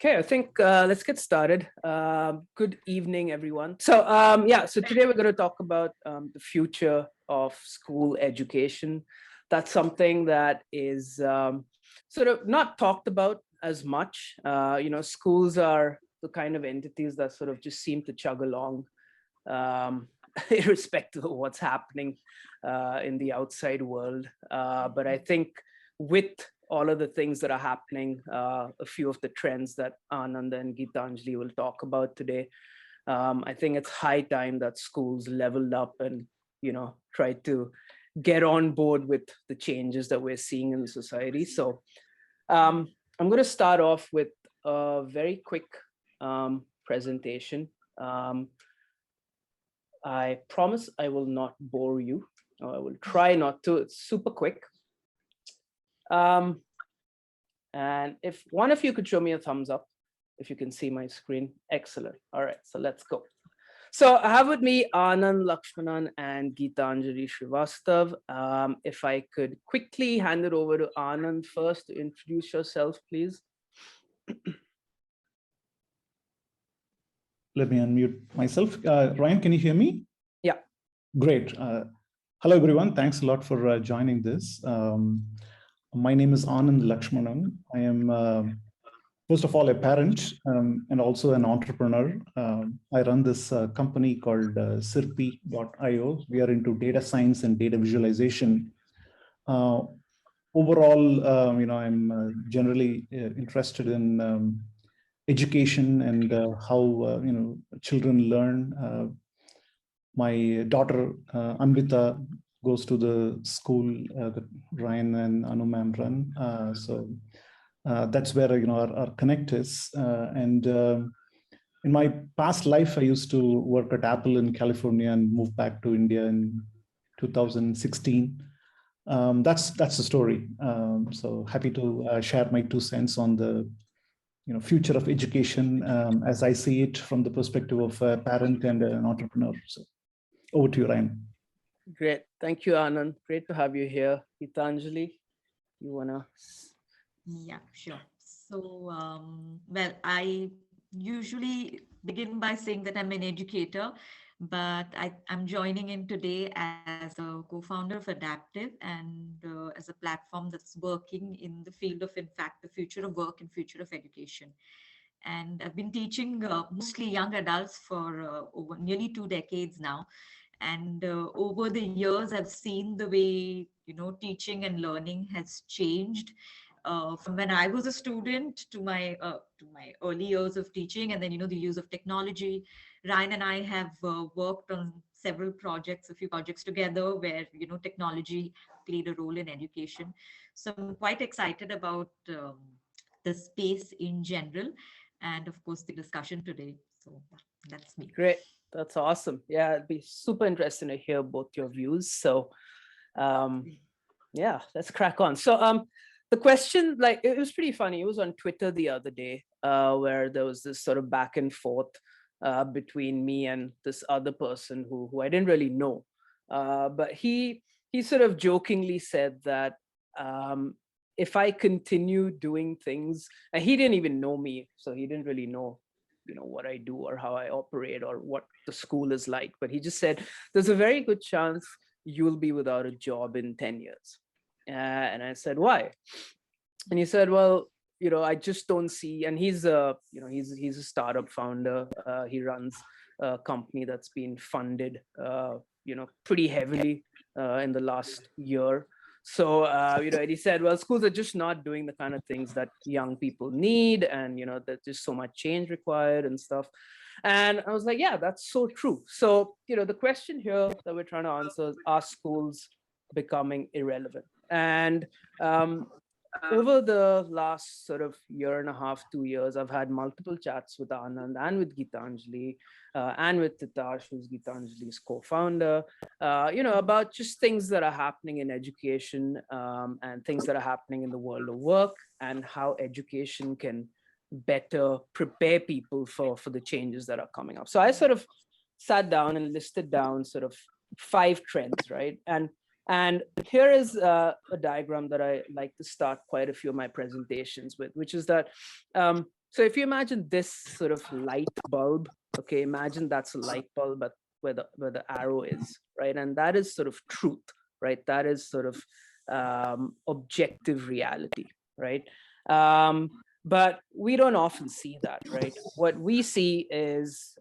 Okay, I think let's get started. Good evening, everyone. So so today we're going to talk about the future of school education. That's something that is sort of not talked about as much. Schools are the kind of entities that sort of just seem to chug along, irrespective of what's happening in the outside world. But I think with all of the things that are happening, a few of the trends that Anand and Geetanjali will talk about today, I think it's high time that schools leveled up and, try to get on board with the changes that we're seeing in the society. So I'm going to start off with a very quick presentation. I promise I will not bore you. I will try not to. It's super quick. And if one of you could show me a thumbs up, if you can see my screen, excellent. All right, so let's go. So I have with me Anand, Lakshmanan, and Geetanjali Shrivastava. If I could quickly hand it over to Anand first to introduce yourself, please. Let me unmute myself. Ryan, can you hear me? Yeah. Great. Hello, everyone. Thanks a lot for joining this. My name is Anand Lakshmanan. I am, first of all, a parent and also an entrepreneur. I run this company called Sirpi.io. We are into data science and data visualization. Overall, I'm generally interested in education and how children learn. My daughter Anvita goes to the school that Ryan and Anu ma'am run. So that's where our connect is. And in my past life, I used to work at Apple in California and moved back to India in 2016. That's the story. So happy to share my 2 cents on the future of education as I see it from the perspective of a parent and an entrepreneur. So over to you, Ryan. Great. Thank you, Anand. Great to have you here. Geetanjali, you want to? Yeah, sure. So, well, I usually begin by saying that I'm an educator, but I'm joining in today as a co-founder of Adaptive and as a platform that's working in the field of, in fact, the future of work and future of education. And I've been teaching mostly young adults for over nearly 2 decades now. And over the years, I've seen the way, teaching and learning has changed from when I was a student to my early years of teaching, and then the use of technology. Ryan and I have worked on several projects, a few projects together, where technology played a role in education. So I'm quite excited about the space in general, and of course the discussion today. So that's me. Great. That's awesome. Yeah, it'd be super interesting to hear both your views. So yeah, let's crack on. So the question, it was pretty funny. It was on Twitter the other day where there was this sort of back and forth between me and this other person who I didn't really know. But he sort of jokingly said that if I continue doing things, and he didn't even know me, so he didn't really know what I do or how I operate or what the school is like. But he just said, there's a very good chance you'll be without a job in 10 years. And I said, why? And he said, well, I just don't see, and he's a startup founder. He runs a company that's been funded, pretty heavily in the last year. So, and he said, well, schools are just not doing the kind of things that young people need. And, there's just so much change required and stuff. And I was like, yeah, that's so true. So, the question here that we're trying to answer is, are schools becoming irrelevant? And over the last sort of year and a half, 2 years, I've had multiple chats with Anand and with Geetanjali and with Titash, who's Geetanjali's co-founder, about just things that are happening in education and things that are happening in the world of work and how education can better prepare people for the changes that are coming up. So I sort of sat down and listed down sort of 5 trends, right? And here is a diagram that I like to start quite a few of my presentations with, which is that So if you imagine this sort of light bulb, okay, imagine that's a light bulb, but where the arrow is, right? And that is sort of truth, right? That is sort of objective reality, right? But we don't often see that, right? What we see is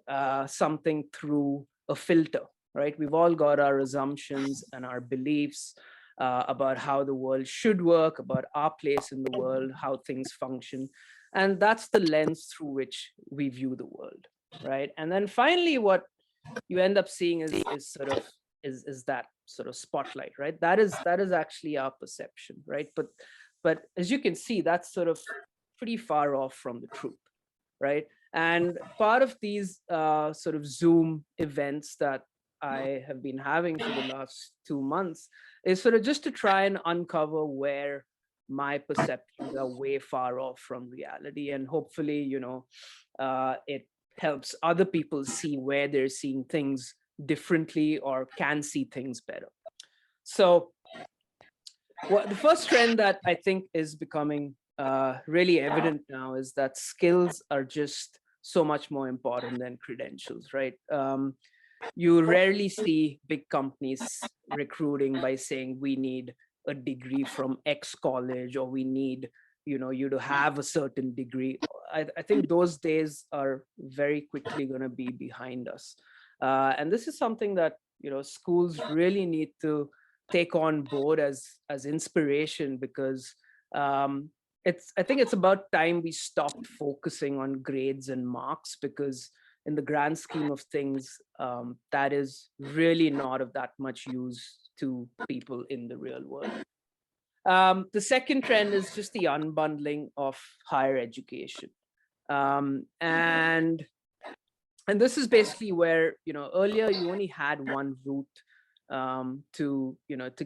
something through a filter, right? We've all got our assumptions and our beliefs about how the world should work, about our place in the world, how things function. And that's the lens through which we view the world, right? And then finally, what you end up seeing is that sort of spotlight, right? That is actually our perception, right? But as you can see, that's sort of pretty far off from the truth, right? And part of these sort of Zoom events that I have been having for the last 2 months is sort of just to try and uncover where my perceptions are way far off from reality. And hopefully, it helps other people see where they're seeing things differently or can see things better. So the first trend that I think is becoming really evident now is that skills are just so much more important than credentials, right? You rarely see big companies recruiting by saying we need a degree from X college, or we need you to have a certain degree. I think those days are very quickly going to be behind us, and this is something that schools really need to take on board as inspiration, because I think it's about time we stopped focusing on grades and marks, because in the grand scheme of things, that is really not of that much use to people in the real world. The second trend is just the unbundling of higher education. And this is basically where, earlier you only had one route to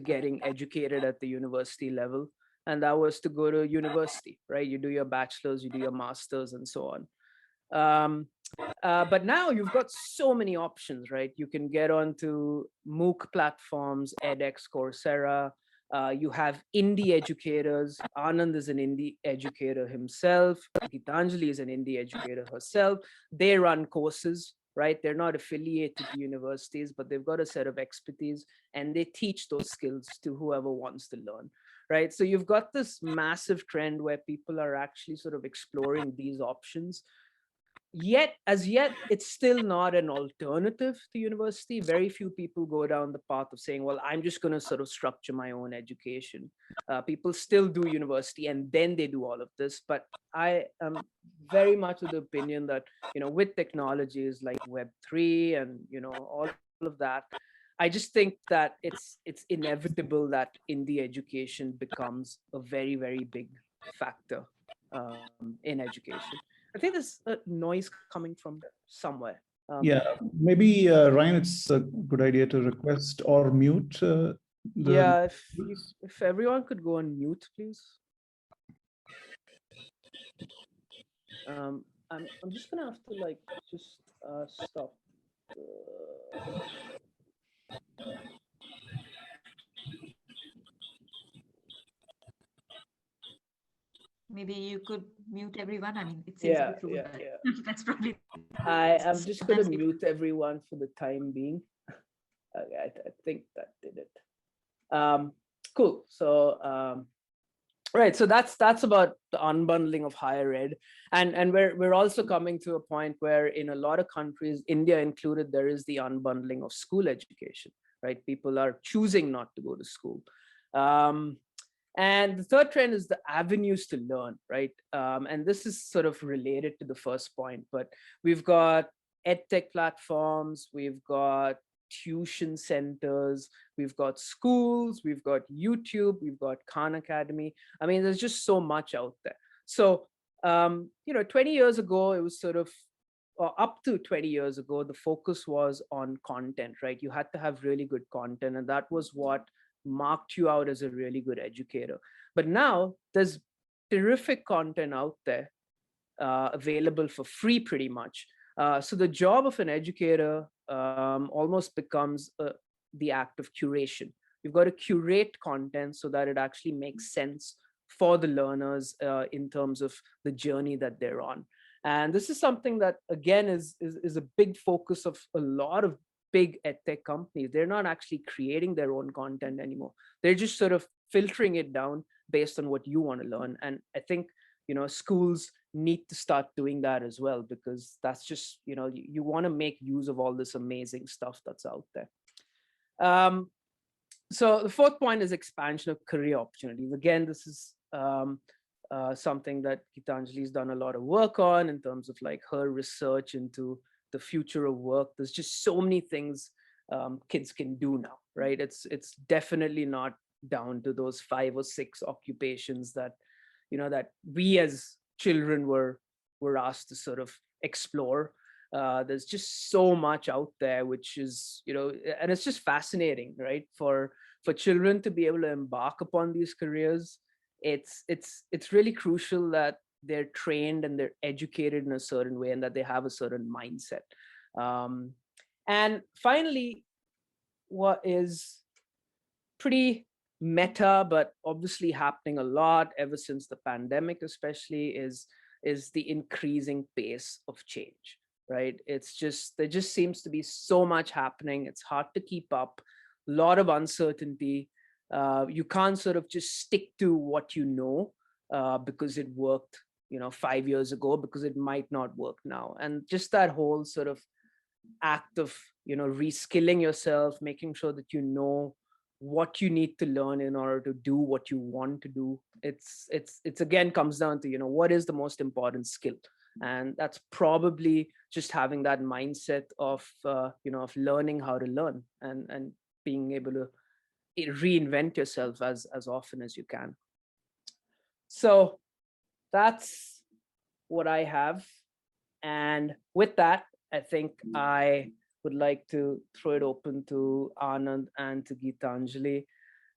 getting educated at the university level. And that was to go to university, right? You do your bachelor's, you do your master's, and so on. But now you've got so many options, right? You can get onto MOOC platforms, edX, Coursera. You have indie educators. Anand is an indie educator himself. Geetanjali is an indie educator herself. They run courses, right? They're not affiliated to universities, but they've got a set of expertise, and they teach those skills to whoever wants to learn, right? So you've got this massive trend where people are actually sort of exploring these options. Yet it's still not an alternative to university. Very few people go down the path of saying, well, I'm just going to sort of structure my own education. People still do university and then they do all of this. But I am very much of the opinion that with technologies like Web3 and all of that, I just think that it's inevitable that indie education becomes a very, very big factor in education. I think there's a noise coming from somewhere. Yeah, maybe Ryan, it's a good idea to request or mute. Yeah, if everyone could go on mute, please. I'm just gonna have to just stop. Maybe you could mute everyone. I mean, it says true, Yeah. That's probably. I'm just gonna mute everyone for the time being. Okay, I think that did it. Cool. So right, so that's about the unbundling of higher ed, and we're also coming to a point where in a lot of countries, India included, there is the unbundling of school education. Right, people are choosing not to go to school. And the third trend is the avenues to learn, right? And this is sort of related to the first point, but we've got edtech platforms, we've got tuition centers, we've got schools, we've got YouTube, we've got Khan Academy. I mean, there's just so much out there. So, 20 years ago, it was sort of, or up to 20 years ago, the focus was on content, right? You had to have really good content, and that was what marked you out as a really good educator. But now there's terrific content out there available for free pretty much. So the job of an educator almost becomes the act of curation. You've got to curate content so that it actually makes sense for the learners in terms of the journey that they're on. And this is something that, again, is a big focus of a lot of big edtech companies. They're not actually creating their own content anymore. They're just sort of filtering it down based on what you want to learn. And I think, schools need to start doing that as well, because that's just, you want to make use of all this amazing stuff that's out there. So the fourth point is expansion of career opportunities. Again, this is something that Geetanjali has done a lot of work on in terms of like her research into the future of work. There's just so many things kids can do now, right? It's definitely not down to those 5 or 6 occupations that, that we as children were asked to sort of explore. There's just so much out there, which is, and it's just fascinating, right? For children to be able to embark upon these careers, it's really crucial that they're trained and they're educated in a certain way and that they have a certain mindset. And finally, what is pretty meta, but obviously happening a lot ever since the pandemic, especially, is the increasing pace of change, right? There just seems to be so much happening. It's hard to keep up, a lot of uncertainty. You can't sort of just stick to what you know because it worked, 5 years ago, because it might not work now. And just that whole sort of act of, reskilling yourself, making sure that you know what you need to learn in order to do what you want to do. It's again comes down to, what is the most important skill? And that's probably just having that mindset of, of learning how to learn and being able to reinvent yourself as often as you can. So that's what I have. And with that, I think I would like to throw it open to Anand and to Geetanjali.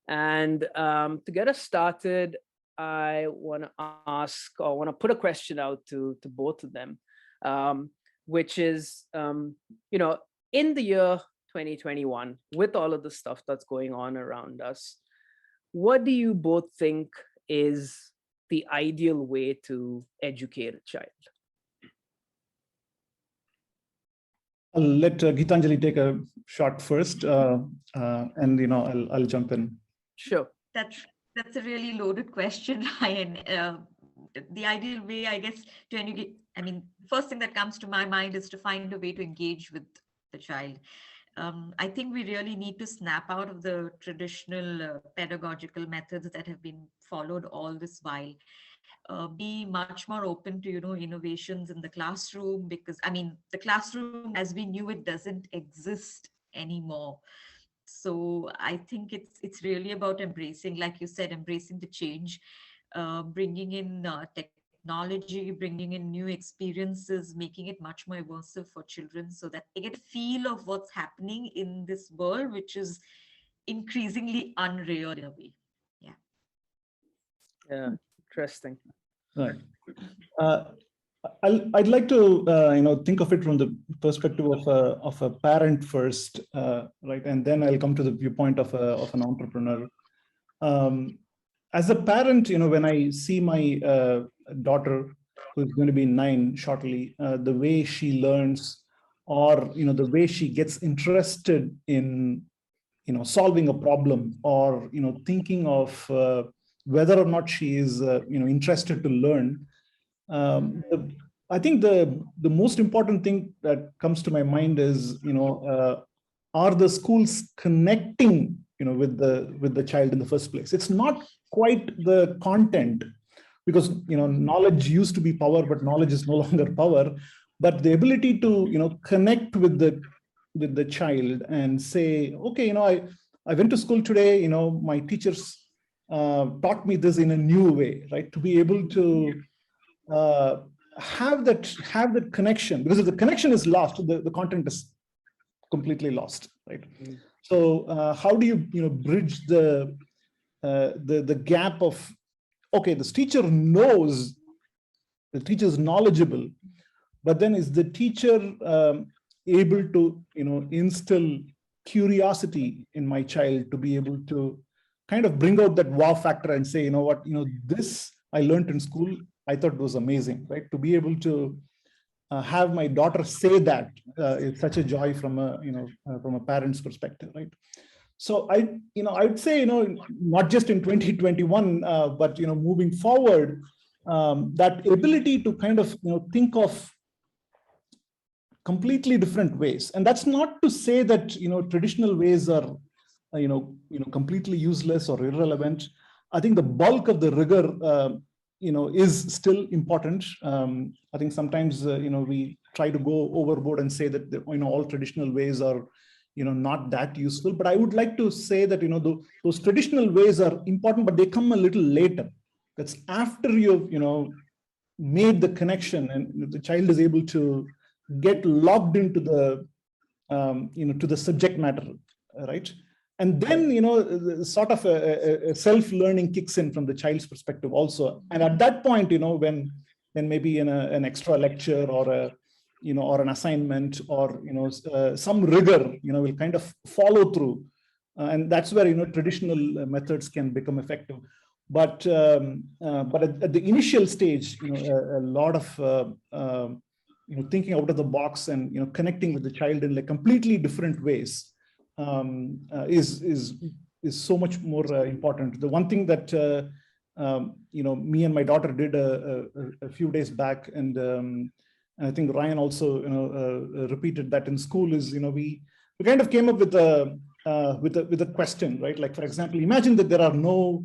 And to get us started, I want to put a question out to both of them, which is, in the year 2021, with all of the stuff that's going on around us, what do you both think is the ideal way to educate a child? I'll let Geetanjali take a shot first, and I'll jump in. Sure. That's a really loaded question, Ryan. The ideal way, I guess, to educate. I mean, first thing that comes to my mind is to find a way to engage with the child. I think we really need to snap out of the traditional pedagogical methods that have been followed all this while. Be much more open to, innovations in the classroom, because the classroom as we knew it doesn't exist anymore. So I think it's really about embracing, like you said, embracing the change, bringing in technology, bringing in new experiences, making it much more immersive for children so that they get a feel of what's happening in this world, which is increasingly unreal in a way. Yeah, interesting. Right. I'd like to think of it from the perspective of a parent first, right, and then I'll come to the viewpoint of an entrepreneur. As a parent, when I see my daughter, who's going to be 9 shortly, the way she learns, or the way she gets interested in solving a problem, or thinking of whether or not she is interested to learn. I think the most important thing that comes to my mind is are the schools connecting with the child in the first place? It's not quite the content, because knowledge used to be power, but knowledge is no longer power. But the ability to connect with the child and say, okay, I went to school today. My teachers taught me this in a new way, right? To be able to have that connection, because if the connection is lost, the content is completely lost, right? Mm. So how do you bridge the gap of, okay, this teacher knows, the teacher is knowledgeable, but then is the teacher able to instill curiosity in my child to be able to kind of bring out that wow factor and say, this I learned in school, I thought it was amazing, right? To be able to have my daughter say that is such a joy from a, from a parent's perspective, right? So I'd say, not just in 2021, but, moving forward, that ability to kind of, think of completely different ways. And that's not to say that, traditional ways are, completely useless or irrelevant. I think the bulk of the rigor, is still important. I think sometimes, we try to go overboard and say that, all traditional ways are, not that useful. But I would like to say that, those traditional ways are important, but they come a little later. That's after you've, made the connection and the child is able to get logged into the, to the subject matter, right? And then, sort of a self-learning kicks in from the child's perspective also. And at that point, when maybe in an extra lecture or a, or an assignment or, some rigor, will kind of follow through. And that's where, traditional methods can become effective. But at the initial stage, a lot of, thinking out of the box and, connecting with the child in like completely different ways is so much more important. The one thing that me and my daughter did a few days back, and I think Ryan also repeated that in school, is we kind of came up with a question, right? Like, for example, imagine that there are no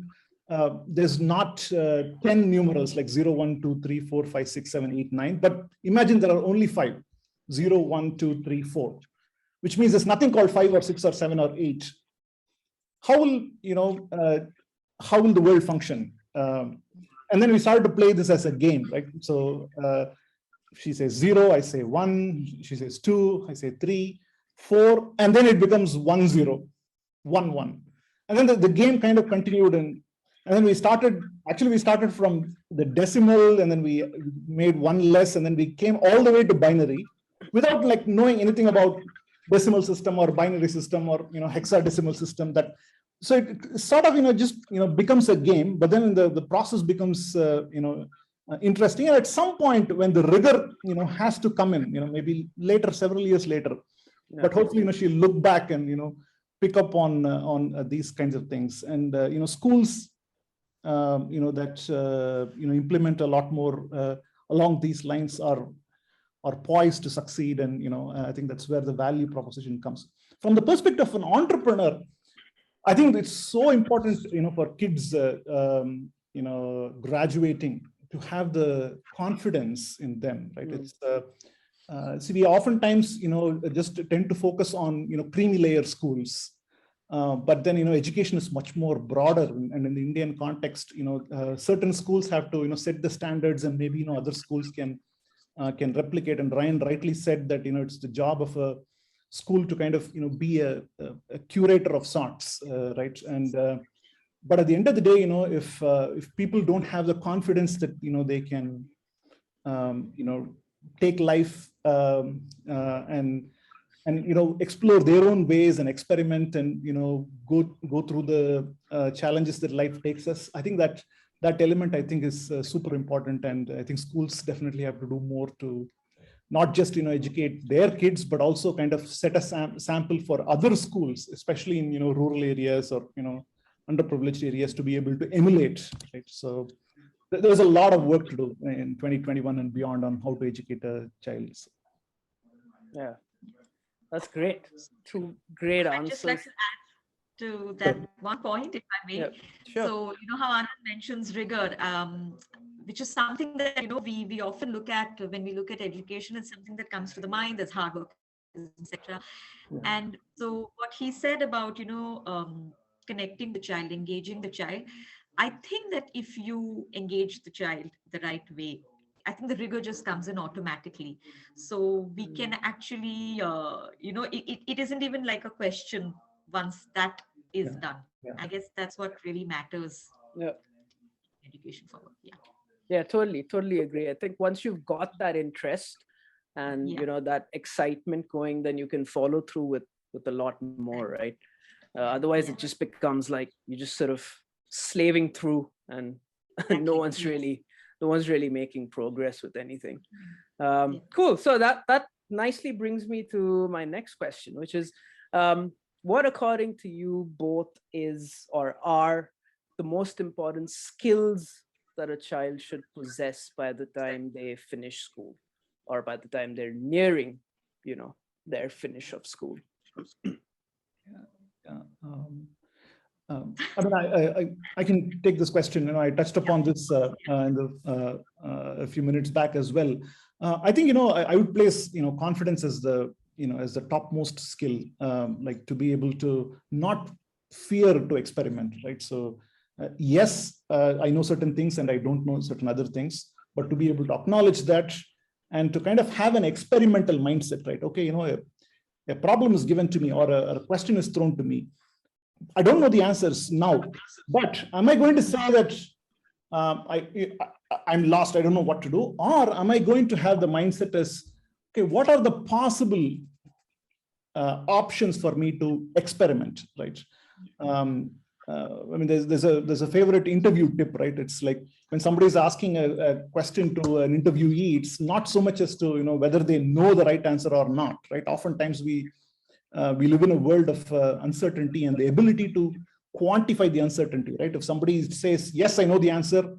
there's not 10 numerals like 0, 1, 2, 3, 4, 5, 6, 7, 8, 9, but imagine there are only 5, 0, 1, 2, 3, 4, which means there's nothing called 5 or 6 or 7 or 8. How will, how will the world function? And then we started to play this as a game, right? So she says 0, I say 1, she says 2, I say 3, 4, and then it becomes 1, 0, 1, 1. And then the game kind of continued, and then we started from the decimal, and then we made one less, and then we came all the way to binary without like knowing anything about decimal system or binary system or, hexadecimal system. That so it sort of, just, becomes a game, but then the process becomes, interesting. And at some point when the rigor, has to come in, maybe later, several years later, but hopefully, she'll look back and, pick up on these kinds of things. And, schools, that, implement a lot more along these lines are poised to succeed. And, I think that's where the value proposition comes. From the perspective of an entrepreneur, I think it's so important, for kids, graduating, to have the confidence in them, right? It's see, we oftentimes, just tend to focus on, creamy layer schools. But then, education is much more broader, and in the Indian context, certain schools have to, set the standards, and maybe, other schools can replicate. And Ryan rightly said that, it's the job of a school to kind of, be a curator of sorts, right? And but at the end of the day, if people don't have the confidence that, they can, take life and explore their own ways and experiment and, go through the challenges that life takes us, I think that element, I think, is super important. And I think schools definitely have to do more to not just, educate their kids, but also kind of set a sample for other schools, especially in, rural areas or, underprivileged areas, to be able to emulate, right? So there's a lot of work to do in 2021 and beyond on how to educate a child. Yeah, that's great. Two great I'd answers. just like to add to that one point, if I may. Yeah, sure. So, how Anand mentions rigor, which is something that, we often look at when we look at education. It's something that comes to the mind. There's hard work, etc. And so what he said about, connecting the child, engaging the child, I think that if you engage the child the right way, I think the rigor just comes in automatically. So we can actually, it isn't even like a question once that is done. I guess that's what really matters. Yeah. Education forward. Yeah. Yeah, totally agree. I think once you've got that interest and, that excitement going, then you can follow through with a lot more, right? Otherwise, it just becomes like you're just sort of slaving through, and no one's really no one's really making progress with anything. Yeah. Cool. So that nicely brings me to my next question, which is, what according to you both is or are the most important skills that a child should possess by the time they finish school, or by the time they're nearing, their finish of school? Yeah. I mean, I can take this question. I touched upon this a few minutes back as well. I think I would place confidence as the as the topmost skill, like to be able to not fear to experiment, right? So yes, I know certain things and I don't know certain other things, but to be able to acknowledge that and to kind of have an experimental mindset, right? Okay, a problem is given to me, or a question is thrown to me. I don't know the answers now, but am I going to say that I'm lost, I don't know what to do? Or am I going to have the mindset as, okay, what are the possible options for me to experiment, right? I mean, there's a favorite interview tip, right? It's like when somebody is asking a question to an interviewee, it's not so much as to whether they know the right answer or not, right? Oftentimes we live in a world of uncertainty, and the ability to quantify the uncertainty, right? If somebody says, yes, I know the answer,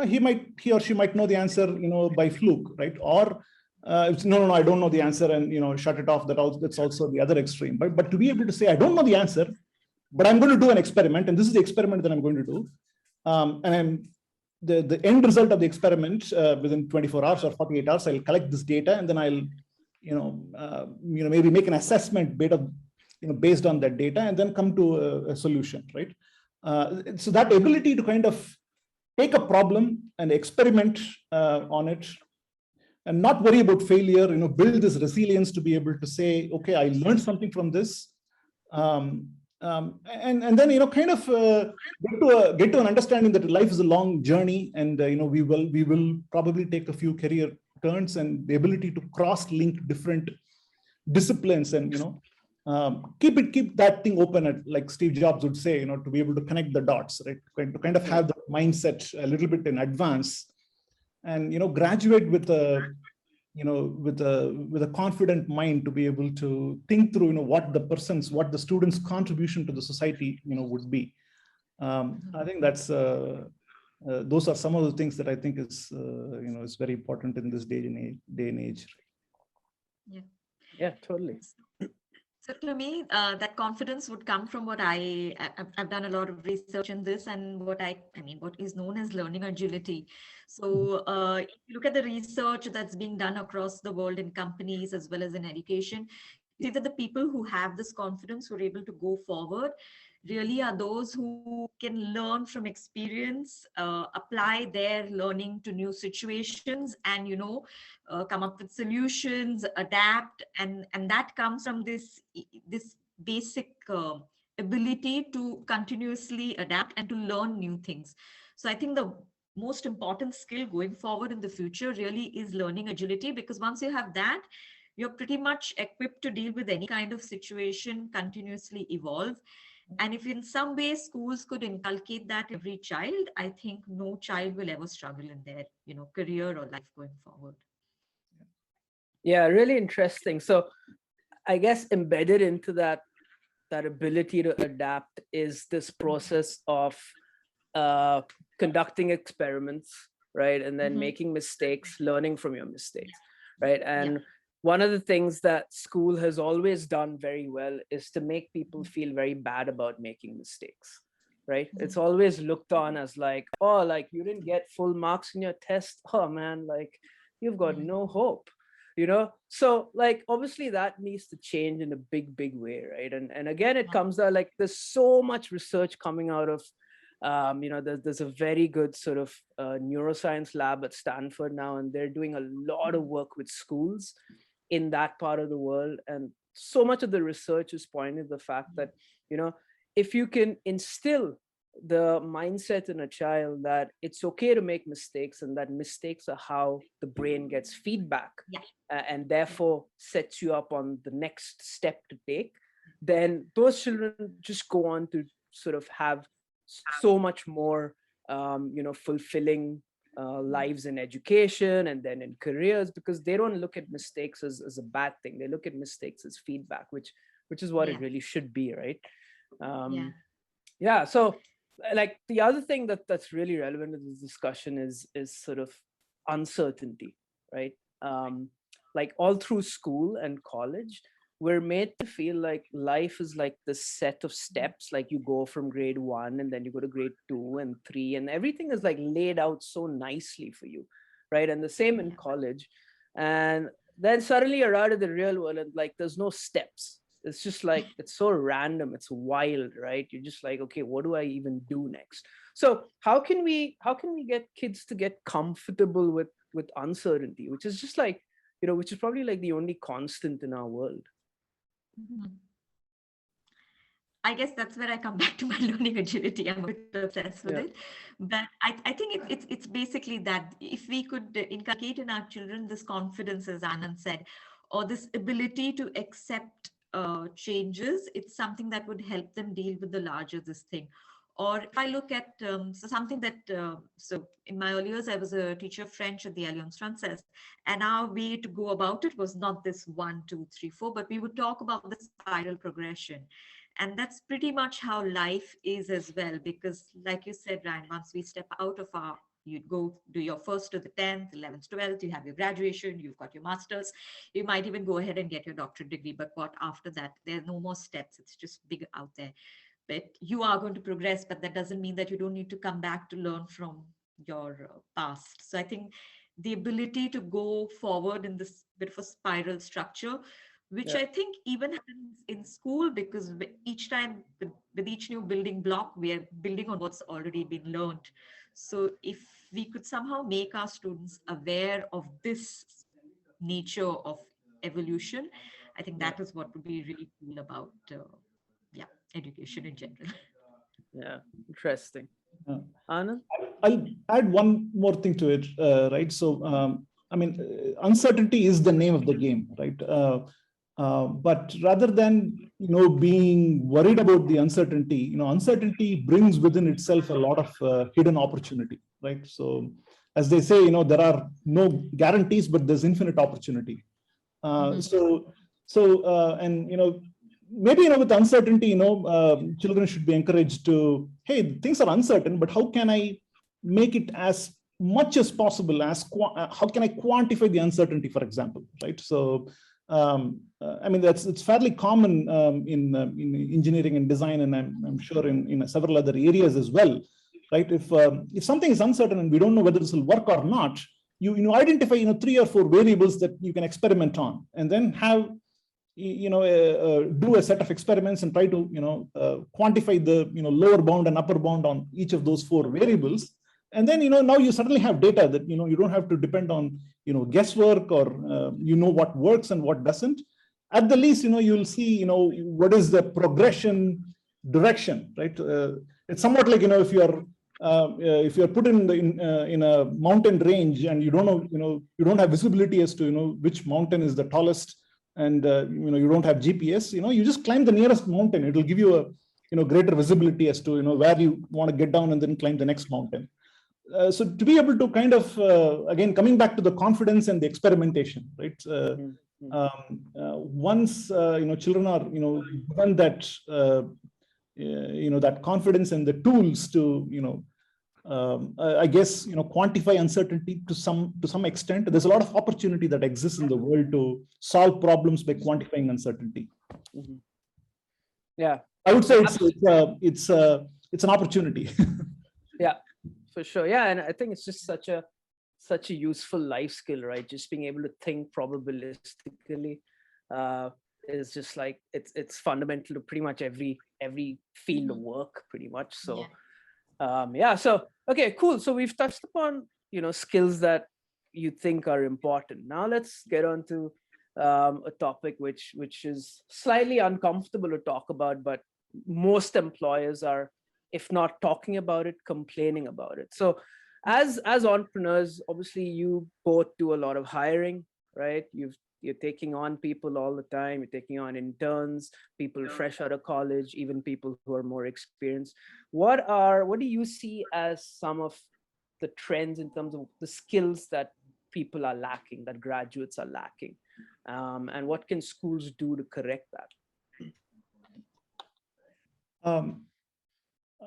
he or she might know the answer, by fluke, right? Or it's, no, I don't know the answer, and shut it off. That's also the other extreme. But to be able to say, I don't know the answer, but I'm going to do an experiment, and this is the experiment that I'm going to do, and the end result of the experiment within 24 hours or 48 hours, I'll collect this data, and then I'll maybe make an assessment based on that data, and then come to a solution, right? So that ability to kind of take a problem and experiment on it, and not worry about failure, build this resilience to be able to say, okay, I learned something from this, and then kind of get to an understanding that life is a long journey, and we will probably take a few career turns, and the ability to cross-link different disciplines, and keep that thing open, like Steve Jobs would say, to be able to connect the dots, right? To kind of have the mindset a little bit in advance, and graduate with a with a confident mind, to be able to think through what the student's contribution to the society would be. I think that's those are some of the things that I think is is very important in this day and age. Yeah, totally. So to me, that confidence would come from what I've done a lot of research in this, and what is known as learning agility. So if you look at the research that's being done across the world in companies as well as in education, you see that the people who have this confidence, who are able to go forward, really are those who can learn from experience, apply their learning to new situations, and come up with solutions, adapt, and that comes from this basic ability to continuously adapt and to learn new things. So I think the most important skill going forward in the future really is learning agility, because once you have that, you're pretty much equipped to deal with any kind of situation, continuously evolve. And if in some way schools could inculcate that every child, I think no child will ever struggle in their career or life going forward. Yeah, really interesting. So I guess embedded into that ability to adapt is this process of conducting experiments, right? And then making mistakes, learning from your mistakes, right? And one of the things that school has always done very well is to make people feel very bad about making mistakes, right? It's always looked on as like, oh, like you didn't get full marks in your test. Oh man, like you've got no hope, So like, obviously that needs to change in a big way, right? And again, it comes out like there's so much research coming out of there's a very good sort of neuroscience lab at Stanford now, and they're doing a lot of work with schools in that part of the world. And so much of the research is pointing to the fact that, if you can instill the mindset in a child that it's okay to make mistakes, and that mistakes are how the brain gets feedback, and therefore sets you up on the next step to take, then those children just go on to sort of have so much more fulfilling lives in education and then in careers, because they don't look at mistakes as a bad thing. They look at mistakes as feedback, which is what it really should be, right? So like the other thing that's really relevant to this discussion is sort of uncertainty, right? Like all through school and college, we're made to feel like life is like this set of steps, like you go from grade 1 and then you go to grade 2 and 3, and everything is like laid out so nicely for you, right? And the same in college. And then suddenly you're out of the real world and like there's no steps. It's just like, it's so random, it's wild, right? You're just like, okay, what do I even do next? So how can we get kids to get comfortable with uncertainty, which is just like, which is probably like the only constant in our world? I guess that's where I come back to my learning agility. I'm a bit obsessed with it. But I think it's basically that if we could inculcate in our children this confidence, as Anand said, or this ability to accept changes, it's something that would help them deal with the larger this thing. Or if I look at something that, so in my early years, I was a teacher of French at the Alliance Française, and our way to go about it was not this 1, 2, 3, 4, but we would talk about the spiral progression. And that's pretty much how life is as well, because like you said, Ryan, once we step out of you go do your first to the 10th, 11th, 12th, you have your graduation, you've got your master's, you might even go ahead and get your doctorate degree. But what after that? There are no more steps. It's just big out there. But you are going to progress, but that doesn't mean that you don't need to come back to learn from your past. So I think the ability to go forward in this bit of a spiral structure, which I think even happens in school, because each time with each new building block, we are building on what's already been learned. So if we could somehow make our students aware of this nature of evolution, I think that is what would be really cool about education in general. Yeah, interesting. Anand? I'll add one more thing to it, right? So, I mean, uncertainty is the name of the game, right? But rather than, being worried about the uncertainty, uncertainty brings within itself a lot of hidden opportunity, right? So, as they say, there are no guarantees, but there's infinite opportunity. And maybe with uncertainty, children should be encouraged to, hey, things are uncertain, but how can I make it as much as possible? How can I quantify the uncertainty, for example, right? So, I mean, it's fairly common in engineering and design, and I'm sure in several other areas as well, right? If something is uncertain and we don't know whether this will work or not, you identify 3 or 4 variables that you can experiment on, and then have do a set of experiments and try to quantify the lower bound and upper bound on each of those 4 variables. And then now you suddenly have data that you don't have to depend on guesswork, or what works and what doesn't. At the least you'll see what is the progression direction, right? It's somewhat like if you're put in a mountain range and you don't know you don't have visibility as to which mountain is the tallest, and you don't have GPS, you just climb the nearest mountain. It will give you a greater visibility as to where you want to get down, and then climb the next mountain. So to be able to kind of again, coming back to the confidence and the experimentation, right? Once children are given that that confidence and the tools to I guess quantify uncertainty to some extent, there's a lot of opportunity that exists in the world to solve problems by quantifying uncertainty. Yeah, I would say it's an opportunity. Yeah, for sure. Yeah, and I think it's just such a useful life skill, right? Just being able to think probabilistically is just like it's fundamental to pretty much every field of work, pretty much. So so okay, cool. So we've touched upon skills that you think are important. Now let's get on to a topic which is slightly uncomfortable to talk about, but most employers are, if not talking about it, complaining about it. So as entrepreneurs, obviously you both do a lot of hiring, right? You're taking on people all the time. You're taking on interns, people fresh out of college, even people who are more experienced. What do you see as some of the trends in terms of the skills that people are lacking, that graduates are lacking, and what can schools do to correct that?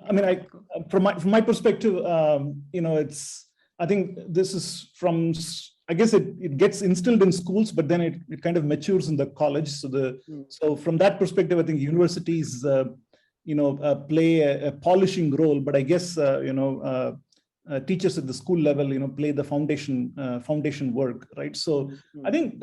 I mean, from my perspective, I think this is from, I guess it gets instilled in schools, but then it kind of matures in the college. So from that perspective, I think universities, play a polishing role, but I guess, teachers at the school level, play the foundation work, right? So I think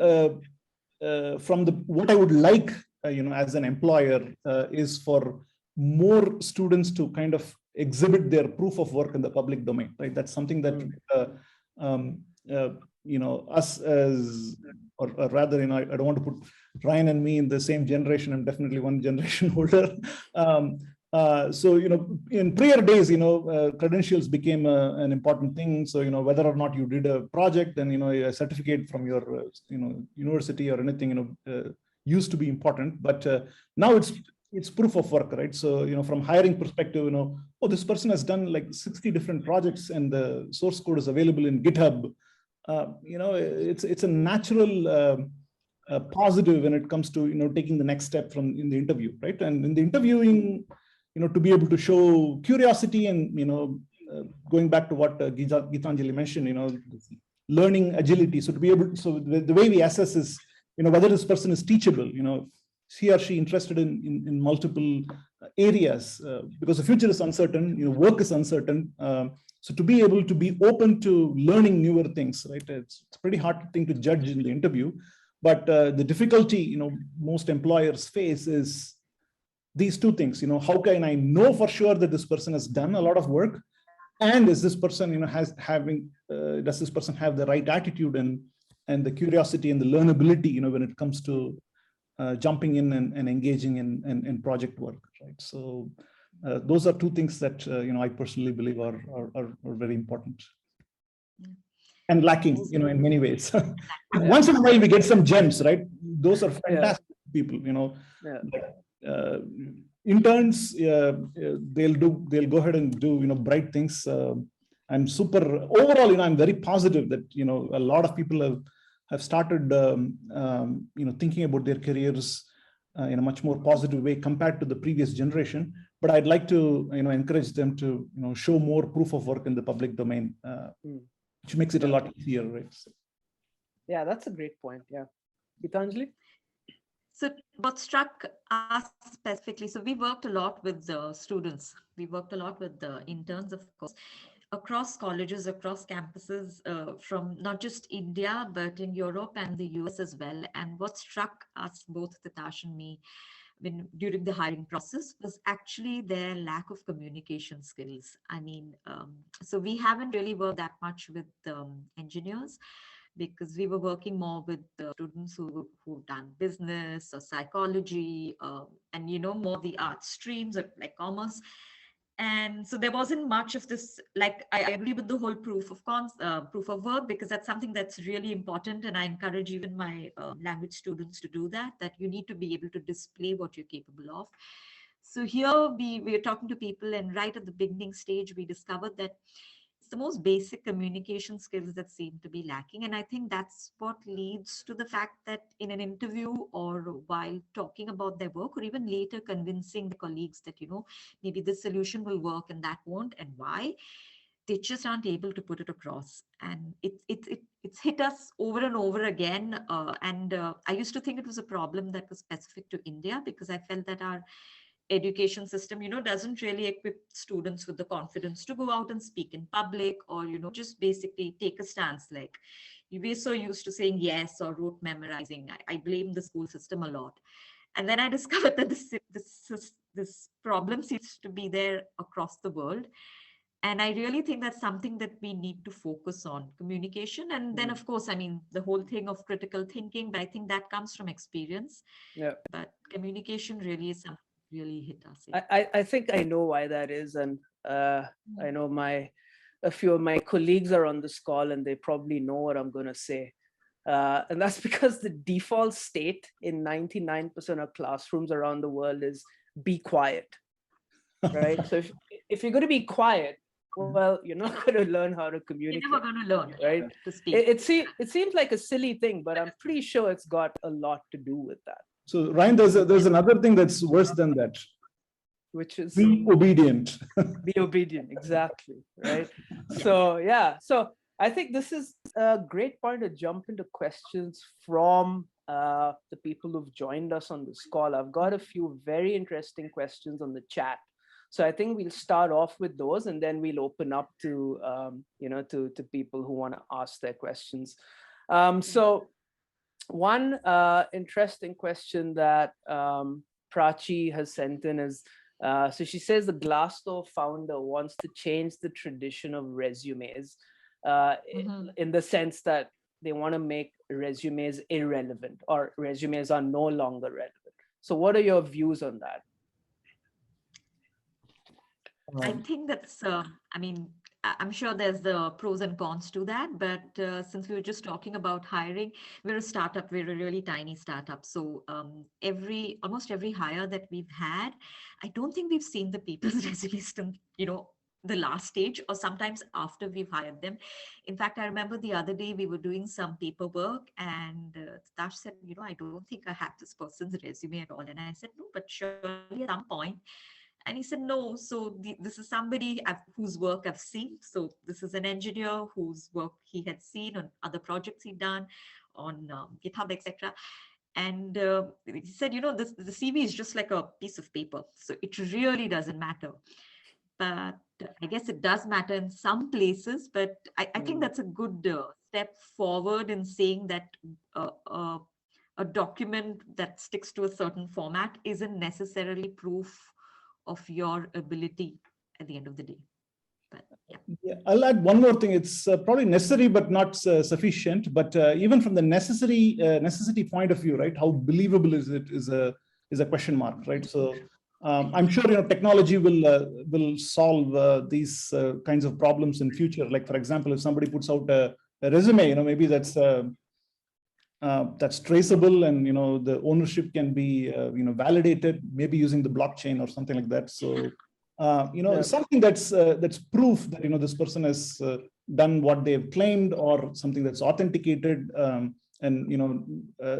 from what I would like, as an employer, is for more students to kind of exhibit their proof of work in the public domain, right? That's something that, us as, or rather, I don't want to put Ryan and me in the same generation. I'm definitely one generation older. So, in prior days, credentials became an important thing. So, whether or not you did a project, then, a certificate from your, university or anything, used to be important. But now it's proof of work, right? So, from hiring perspective, oh, this person has done like 60 different projects and the source code is available in GitHub. It's a natural positive when it comes to, taking the next step in the interview, right? And in the interviewing, to be able to show curiosity and, going back to what Geetanjali mentioned, learning agility. So to be able, so the way we assess is, whether this person is teachable, he or she interested in multiple areas, because the future is uncertain, work is uncertain. So to be able to be open to learning newer things, right? It's a pretty hard thing to judge in the interview, but the difficulty, most employers face is these two things. How can I know for sure that this person has done a lot of work, and is this person, does this person have the right attitude and the curiosity and the learnability, when it comes to jumping in and engaging in project work, right? So those are two things that I personally believe are very important and lacking, in many ways. Once in a while we get some gems, right? Those are fantastic people, interns, they'll go ahead and do bright things. I'm super overall, I'm very positive that a lot of people have started thinking about their careers in a much more positive way compared to the previous generation. But I'd like to encourage them to show more proof of work in the public domain, which makes it a lot easier, right? So. Yeah, that's a great point. Yeah, Geetanjali? So what struck us specifically, so we worked a lot with the students. We worked a lot with the interns, of course, across colleges, across campuses, from not just India, but in Europe and the US as well. And what struck us, both Titash and me, during the hiring process, was actually their lack of communication skills. I mean, so we haven't really worked that much with engineers, because we were working more with the students who've done business or psychology, and more the art streams of like commerce. And so there wasn't much of this, like, I agree with the whole proof of work, because that's something that's really important. And I encourage even my language students to do that you need to be able to display what you're capable of. So here we are talking to people, and right at the beginning stage, we discovered that it's the most basic communication skills that seem to be lacking. And I think that's what leads to the fact that in an interview, or while talking about their work, or even later convincing the colleagues that, maybe this solution will work and that won't, and why, they just aren't able to put it across. And it's hit us over and over again. I used to think it was a problem that was specific to India, because I felt that our education system, doesn't really equip students with the confidence to go out and speak in public, or, just basically take a stance. Like, we're so used to saying yes or rote memorizing. I blame the school system a lot. And then I discovered that this problem seems to be there across the world. And I really think that's something that we need to focus on, communication. And then, of course, I mean, the whole thing of critical thinking, but I think that comes from experience. Yeah. But communication really is something that really hit us. I think I know why that is. And I know a few of my colleagues are on this call, and they probably know what I'm going to say. And that's because the default state in 99% of classrooms around the world is be quiet, right? So if you're going to be quiet, well, you're not going to learn how to You're communicate, never going to learn right? to speak. It seems like a silly thing, but I'm pretty sure it's got a lot to do with that, So Ryan, there's another thing that's worse than that. which is Be obedient. be obedient. Exactly. Right. So, yeah. So I think this is a great point to jump into questions from the people who've joined us on this call. I've got a few very interesting questions on the chat. So I think we'll start off with those, and then we'll open up to, to people who want to ask their questions. So one interesting question that Prachi has sent in is, so she says the Glassdoor founder wants to change the tradition of resumes in the sense that they want to make resumes irrelevant, or resumes are no longer relevant. So what are your views on that? I think that's, I'm sure there's the pros and cons to that, but since we were just talking about hiring, we're a startup, we're a really tiny startup. So almost every hire that we've had, I don't think we've seen the people's resumes till, the last stage, or sometimes after we've hired them. In fact, I remember the other day we were doing some paperwork, and Tash said, I don't think I have this person's resume at all. And I said, no, but surely at some point. And he said, no, so this is somebody whose work I've seen. So this is an engineer whose work he had seen on other projects he'd done on GitHub, etc. And he said, the CV is just like a piece of paper. So it really doesn't matter. But I guess it does matter in some places. But I think that's a good step forward in saying that a document that sticks to a certain format isn't necessarily proof of your ability at the end of the day. But yeah, I'll add one more thing. It's probably necessary, but not sufficient. But even from the necessity point of view, right? How believable is it is a question mark, right? So I'm sure technology will solve these kinds of problems in future. Like for example, if somebody puts out a resume, maybe that's traceable, and the ownership can be validated, maybe using the blockchain or something like that. So something that's proof that this person has done what they've claimed, or something that's authenticated, and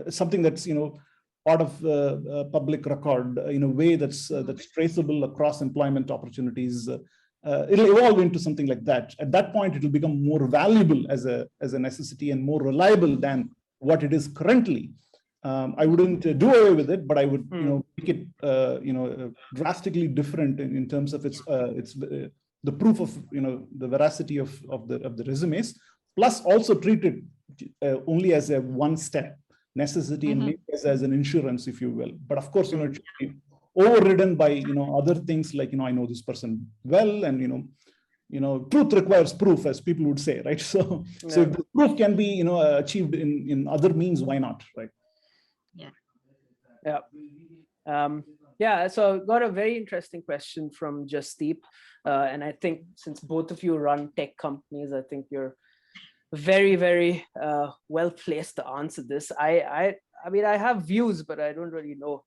something that's part of public record in a way that's traceable across employment opportunities. It'll evolve into something like that. At that point, it will become more valuable as a necessity and more reliable than what it is currently. I wouldn't do away with it, but I would, make it, drastically different in terms of its the proof of, the veracity of the resumes. Plus, also treat it only as a one-step necessity, and maybe as an insurance, if you will. But of course, it should be overridden by other things like I know this person well, and truth requires proof, as people would say, right? So if the proof can be achieved in other means, why not, right? So got a very interesting question from Jasdeep, and I think since both of you run tech companies, I think you're very, very well placed to answer this. I mean, I have views, but I don't really know.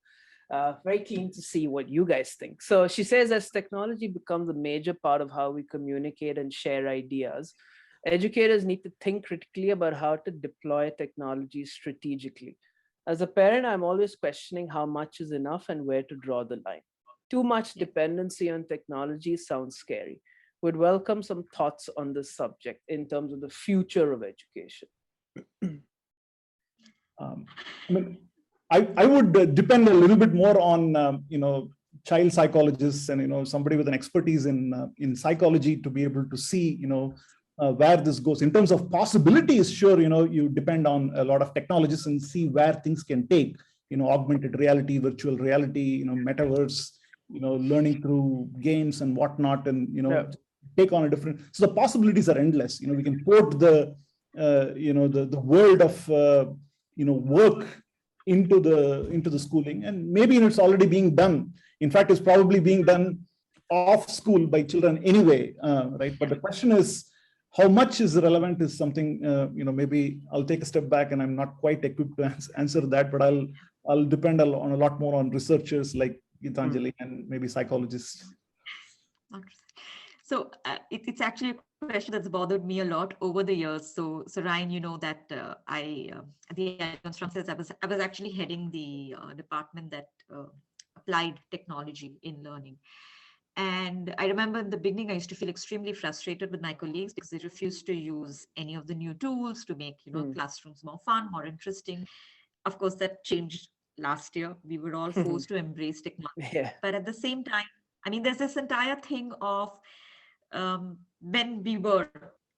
Very keen to see what you guys think. So she says, as technology becomes a major part of how we communicate and share ideas, educators need to think critically about how to deploy technology strategically. As a parent, I'm always questioning how much is enough and where to draw the line. Too much dependency on technology sounds scary. Would welcome some thoughts on this subject in terms of the future of education. I would depend a little bit more on child psychologists and somebody with an expertise in psychology to be able to see where this goes. In terms of possibilities, sure, you depend on a lot of technologists and see where things can take, augmented reality, virtual reality, metaverse, learning through games and whatnot, and take on a different. So the possibilities are endless. We can port the world of work into the schooling, and maybe it's already being done. In fact, it's probably being done off school by children anyway, right? But the question is, how much is relevant is something, maybe I'll take a step back, and I'm not quite equipped to answer that, but I'll depend on a lot more on researchers like Geetanjali and maybe psychologists. So it's actually a question that's bothered me a lot over the years. So Ryan, you know that at the Icons Francis, I was actually heading the department that applied technology in learning. And I remember in the beginning, I used to feel extremely frustrated with my colleagues because they refused to use any of the new tools to make, classrooms more fun, more interesting. Of course, that changed last year. We were all forced to embrace technology. Yeah. But at the same time, I mean, there's this entire thing of when we were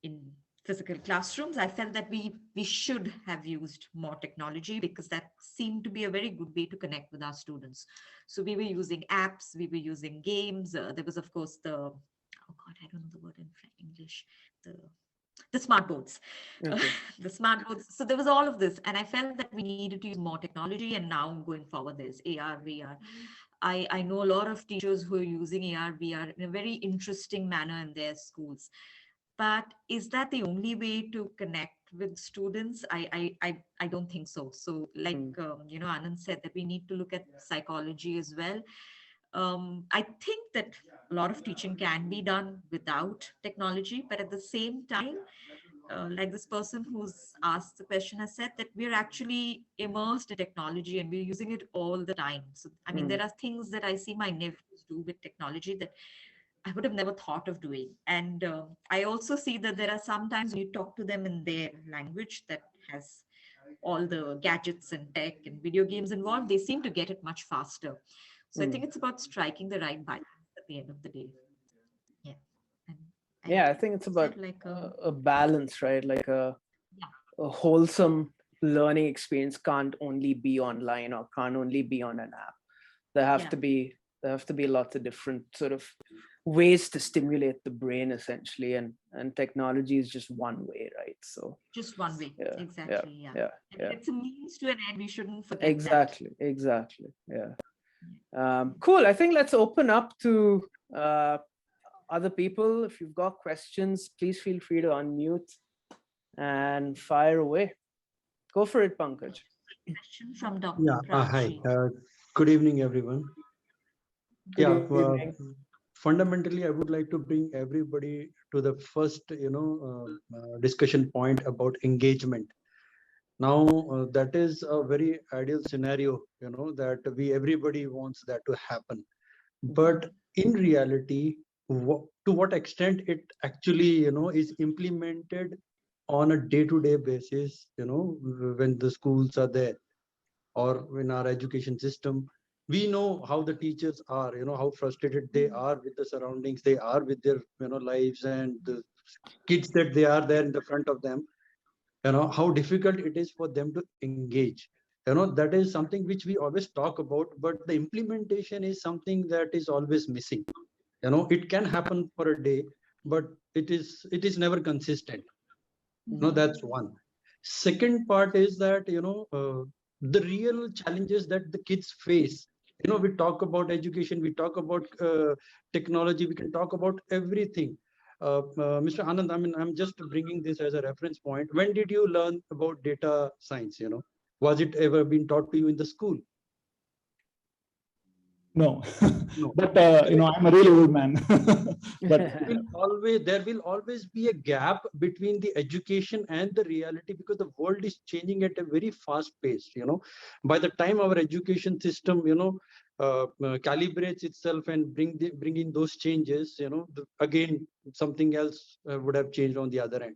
in physical classrooms, I felt that we should have used more technology because that seemed to be a very good way to connect with our students. So we were using apps, we were using games. There was, of course, oh God, I don't know the word in English, the smart boards, Okay. the smart boards. So there was all of this, and I felt that we needed to use more technology. And now going forward, there's AR, VR. I know a lot of teachers who are using AR, VR in a very interesting manner in their schools. But is that the only way to connect with students? I don't think so. So like, Anand said that we need to look at psychology as well. I think that a lot of teaching can be done without technology, but at the same time, like this person who's asked the question has said that we're actually immersed in technology and we're using it all the time. So, I mean, there are things that I see my nephews do with technology that I would have never thought of doing. And I also see that there are sometimes when you talk to them in their language that has all the gadgets and tech and video games involved, they seem to get it much faster. So I think it's about striking the right balance at the end of the day. Yeah. Yeah, I think it's about a balance, right? Like a wholesome learning experience can't only be online or can't only be on an app. There have to be lots of different sort of ways to stimulate the brain, essentially, and technology is just one way, right? So just one way. Yeah, Exactly. yeah. It's a means to an end. We shouldn't forget Exactly. Yeah. Cool. I think let's open up to other people. If you've got questions, please feel free to unmute and fire away. Go for it, Pankaj. Question from Dr. Yeah. Hi. Good evening, everyone. Good evening. Fundamentally, I would like to bring everybody to the first, discussion point about engagement. Now, that is a very ideal scenario, that everybody wants that to happen. But in reality, to what extent it actually, is implemented on a day-to-day basis, when the schools are there or in our education system, we know how the teachers are, how frustrated they are with the surroundings, they are with their, lives and the kids that they are there in the front of them, how difficult it is for them to engage. That is something which we always talk about, but the implementation is something that is always missing. It can happen for a day, but it is never consistent. That's one. Second part is that, the real challenges that the kids face. We talk about education, we talk about technology, we can talk about everything. Mr. Anand, I mean, I'm just bringing this as a reference point. When did you learn about data science? Was it ever been taught to you in the school? No, No. but I'm a really old man. But there will always be a gap between the education and the reality, because the world is changing at a very fast pace. By the time our education system, calibrates itself and bring in those changes, again something else would have changed on the other end.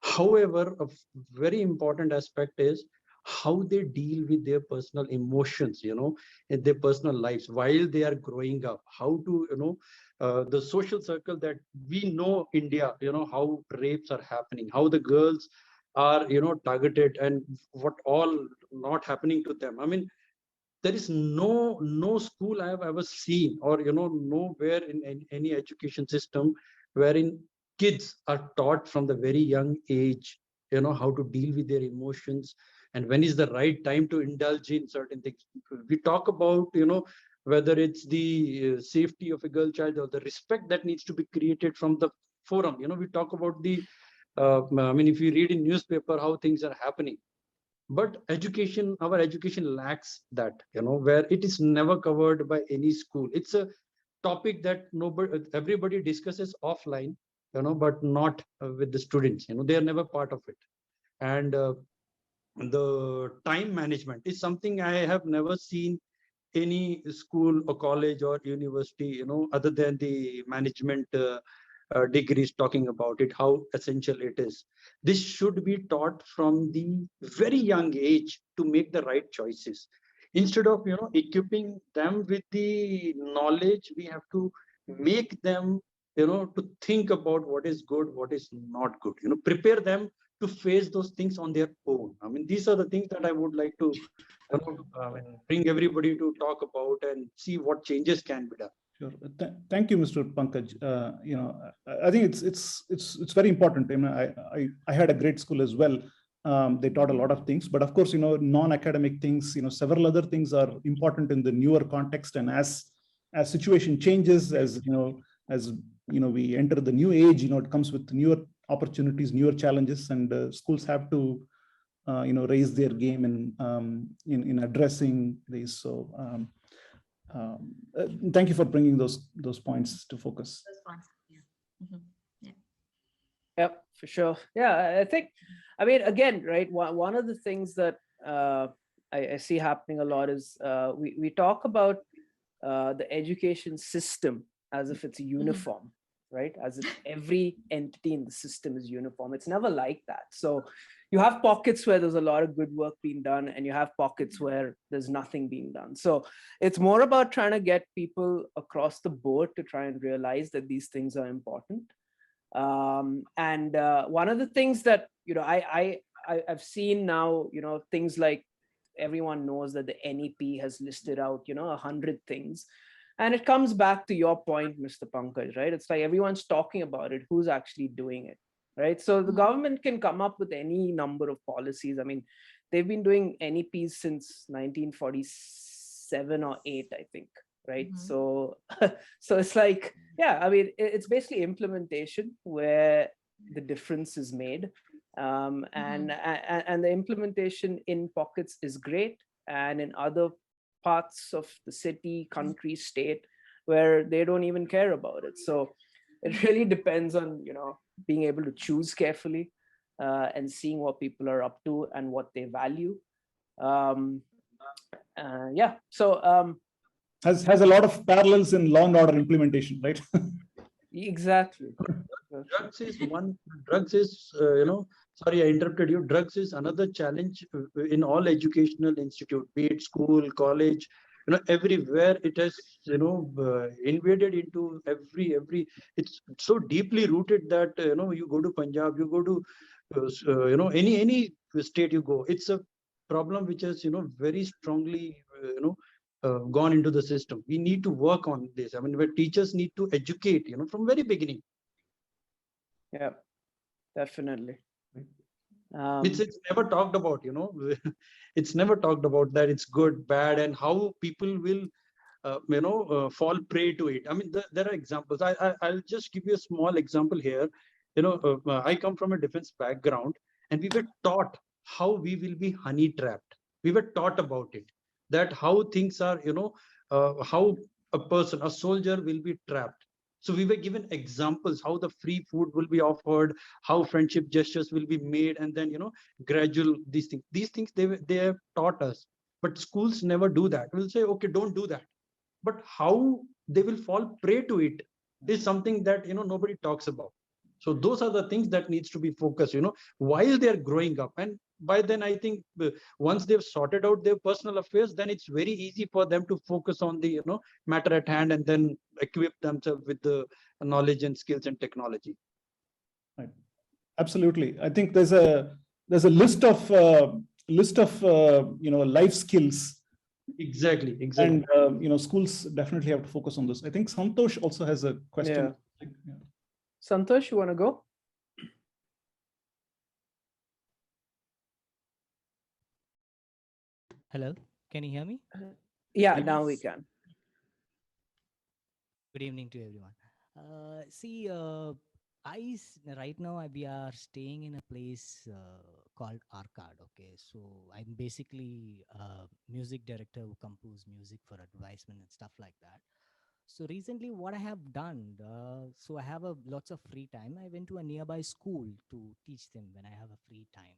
However, a very important aspect is how they deal with their personal emotions, in their personal lives while they are growing up. How to, the social circle that we know India, how rapes are happening, how the girls are, targeted, and what all not happening to them. I mean, there is no school I have ever seen, or nowhere in any education system wherein kids are taught from the very young age, how to deal with their emotions and when is the right time to indulge in certain things. We talk about, whether it's the safety of a girl child or the respect that needs to be created from the forum. We talk about the I mean, if you read in newspaper how things are happening, but our education lacks that, where it is never covered by any school. It's a topic that everybody discusses offline, but not with the students. They are never part of it. And the time management is something I have never seen any school or college or university, other than the management degrees talking about it, how essential it is. This should be taught from the very young age to make the right choices. Instead of, equipping them with the knowledge, we have to make them, to think about what is good, what is not good, prepare them to face those things on their own. I mean, these are the things that I would like to bring everybody to talk about and see what changes can be done. Sure. Thank you, Mr. Pankaj. I think it's very important. I had a great school as well. They taught a lot of things, but of course, non-academic things, several other things are important in the newer context. And as situation changes, as we enter the new age, it comes with newer opportunities, newer challenges, and schools have to raise their game in addressing these. So thank you for bringing those points to focus. Yep, for sure. Yeah, I think, again, right, one of the things that I see happening a lot is we talk about the education system as if it's uniform, right? As if every entity in the system is uniform. It's never like that. So you have pockets where there's a lot of good work being done, and you have pockets where there's nothing being done. So it's more about trying to get people across the board to try and realize that these things are important. And one of the things that, I've seen now, things like everyone knows that the NEP has listed out, 100 things. And it comes back to your point, Mr. Pankaj, right? It's like everyone's talking about it. Who's actually doing it, right? So the government can come up with any number of policies. I mean, they've been doing NEPs since 1947 or 8, I think, right? So it's like, yeah, it's basically implementation where the difference is made. And the implementation in pockets is great. And in other parts of the city, country, state, where they don't even care about it. So it really depends on, being able to choose carefully and seeing what people are up to and what they value. Yeah. So has a lot of parallels in law and order implementation, right? Exactly. Drugs is sorry, I interrupted you. Drugs is another challenge in all educational institute, be it school, college, everywhere it has, invaded into every, it's so deeply rooted that, you go to Punjab, you go to, any state you go, it's a problem which has, very strongly, gone into the system. We need to work on this. I mean, where teachers need to educate, from very beginning. Yeah, definitely. It's never talked about, it's never talked about that it's good, bad, and how people will, fall prey to it. I mean, there are examples. I'll just give you a small example here. I come from a defense background, and we were taught how we will be honey trapped. We were taught about it, that how things are, how a soldier will be trapped. So we were given examples how the free food will be offered, how friendship gestures will be made, and then, gradual these things. These things they have taught us, but schools never do that. We'll say, okay, don't do that. But how they will fall prey to it is something that, nobody talks about. So those are the things that needs to be focused, while they're growing up. And by then, I think once they've sorted out their personal affairs, then it's very easy for them to focus on the, matter at hand, and then equip themselves with the knowledge and skills and technology. Right. Absolutely. I think there's a list of life skills. Exactly. And schools definitely have to focus on this. I think Santosh also has a question. Yeah. Santosh, you want to go? Hello, can you hear me? Yeah, now we can. Good evening to everyone. Right now we are staying in a place called Arcade. Okay, so I'm basically a music director who composes music for advertisement and stuff like that. So recently, what I have done, so I have a lots of free time. I went to a nearby school to teach them when I have a free time.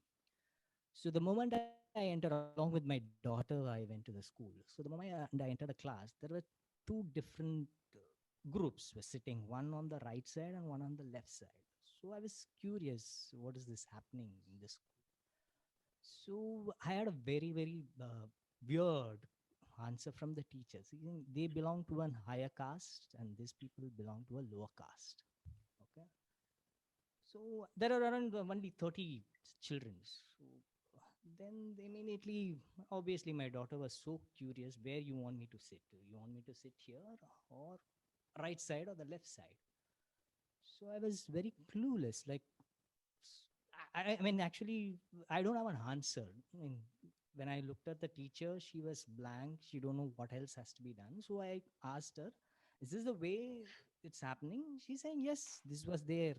So the moment I enter, along with my daughter, I went to the school. So the moment I enter the class, there were two different groups were sitting, one on the right side and one on the left side. So I was curious, what is this happening in this school? So I had a very weird answer from the teachers. They belong to an higher caste, and these people belong to a lower caste. Okay, so there are around only 30 children. So then they immediately, obviously, my daughter was so curious, where you want me to sit? You want me to sit here or right side or the left side? So I was very clueless. Like, I mean, actually, I don't have an answer. I mean, when I looked at the teacher, she was blank. She don't know what else has to be done. So I asked her, "Is this the way it's happening?" She's saying, "Yes, this was there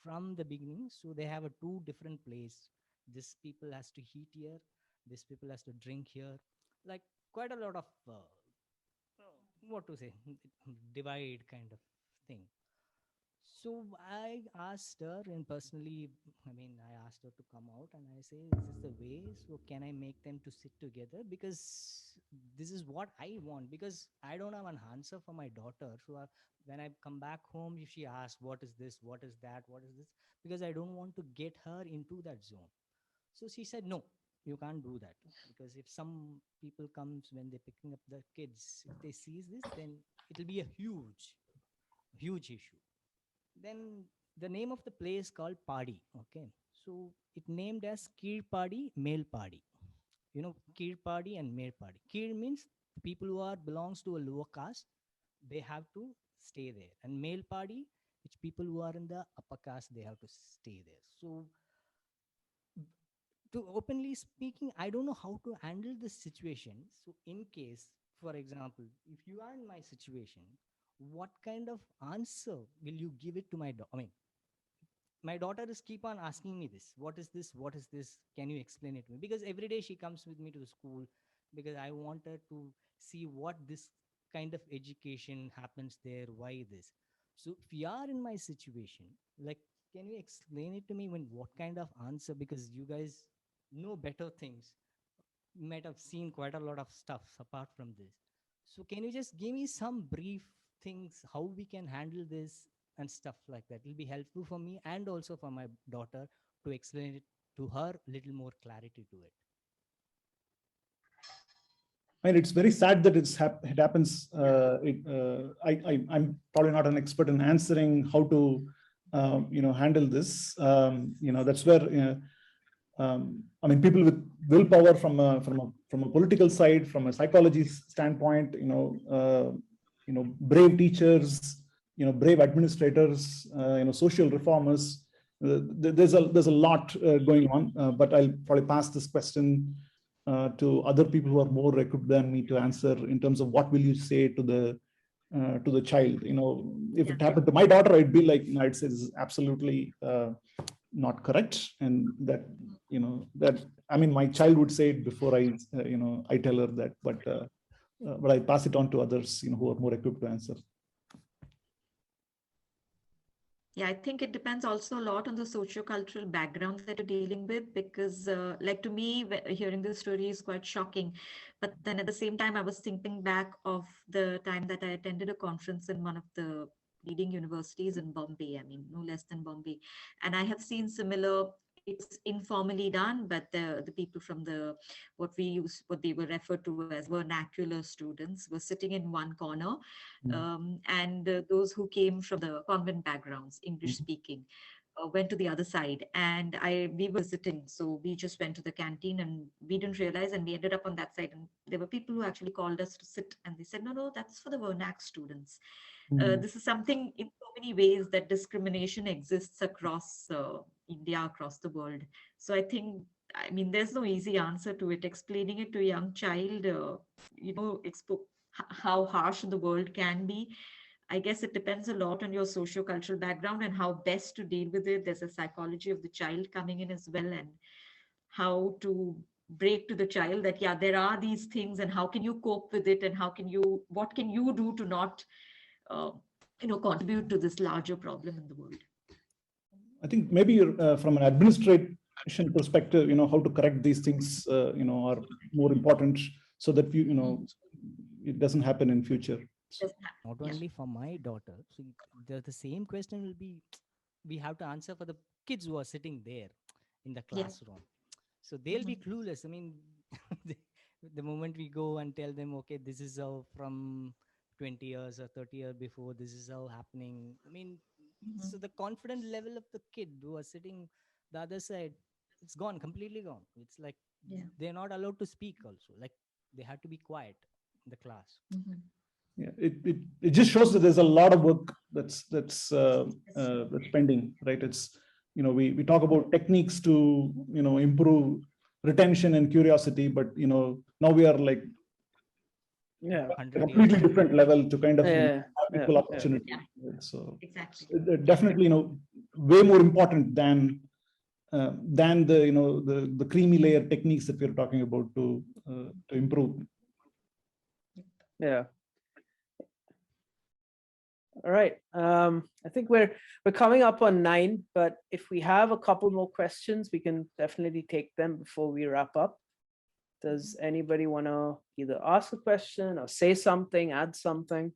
from the beginning. So they have a two different place. This people has to heat here. This people has to drink here. Like quite a lot of what to say, divide kind of thing." So I asked her, and personally, I mean, I asked her to come out and I say, "Is this the way? So can I make them to sit together? Because this is what I want. Because I don't have an answer for my daughter. So when I come back home, if she asks, what is this? What is that? What is this? Because I don't want to get her into that zone." So she said, "No, you can't do that. Because if some people comes when they're picking up the kids, if they sees this, then it'll be a huge issue." Then the name of the place called Padi. Okay, so it named as Kir Padi, Male Padi. You know, Kir Padi and Male Padi. Kir means the people who are belongs to a lower caste, they have to stay there, and Male Padi, which people who are in the upper caste, they have to stay there. So to openly speaking, I don't know how to handle this situation. So in case, for example, if you are in my situation, what kind of answer will you give it to I mean, my daughter is keep on asking me this, what is this, what is this, can you explain it to me? Because every day she comes with me to the school, because I want her to see what this kind of education happens there, why this. So if you are in my situation, like, can you explain it to me, when what kind of answer, because you guys know better things, you might have seen quite a lot of stuff apart from this. So can you just give me some brief things how we can handle this and stuff like that? It'll be helpful for me and also for my daughter to explain it to her, little more clarity to it. I mean, it's very sad that it happens. I'm probably not an expert in answering how to, handle this. That's where, I mean, people with willpower from a political side, from a psychology standpoint, brave teachers, brave administrators, social reformers. There's a lot going on, but I'll probably pass this question to other people who are more equipped than me to answer, in terms of what will you say to the child. If it happened to my daughter, I'd be like, I'd say this is absolutely not correct, and that I mean, my child would say it before I tell her that, but I pass it on to others who are more equipped to answer. Yeah, I think it depends also a lot on the socio-cultural background that you're dealing with, because like to me, hearing this story is quite shocking. But then at the same time, I was thinking back of the time that I attended a conference in one of the leading universities in Bombay, I mean, no less than Bombay. And I have seen similar, it was informally done, but the people from what they were referred to as vernacular students were sitting in one corner, and those who came from the convent backgrounds, English speaking, went to the other side, and we were visiting, so we just went to the canteen and we didn't realize, and we ended up on that side, and there were people who actually called us to sit, and they said, no, that's for the vernac students. This is something in so many ways that discrimination exists across India, across the world. So I mean, there's no easy answer to it. Explaining it to a young child, how harsh the world can be. I guess it depends a lot on your socio-cultural background and how best to deal with it. There's a psychology of the child coming in as well, and how to break to the child that, yeah, there are these things, and how can you cope with it, and what can you do to not uh, contribute to this larger problem in the world. I think maybe from an administration perspective, how to correct these things, are more important so that it doesn't happen in future. So, Not only for my daughter. So the same question will be, we have to answer for the kids who are sitting there in the classroom. So they'll be clueless. I mean, the, the moment we go and tell them, okay, this is how from 20 years or 30 years before, this is how happening. I mean, so the confident level of the kid who are sitting the other side, it's gone, completely gone. It's like they're not allowed to speak also. Like they have to be quiet in the class. yeah, it just shows that there's a lot of work that's pending, right? It's we talk about techniques to improve retention and curiosity, but now we are like Yeah. a completely different level to kind of have equal opportunity. Yeah. Right? So Exactly. definitely way more important than the creamy layer techniques that we're talking about to improve. Yeah. All right. I think we're coming up on 9, but if we have a couple more questions, we can definitely take them before we wrap up. Does anybody want to either ask a question or say something, add something?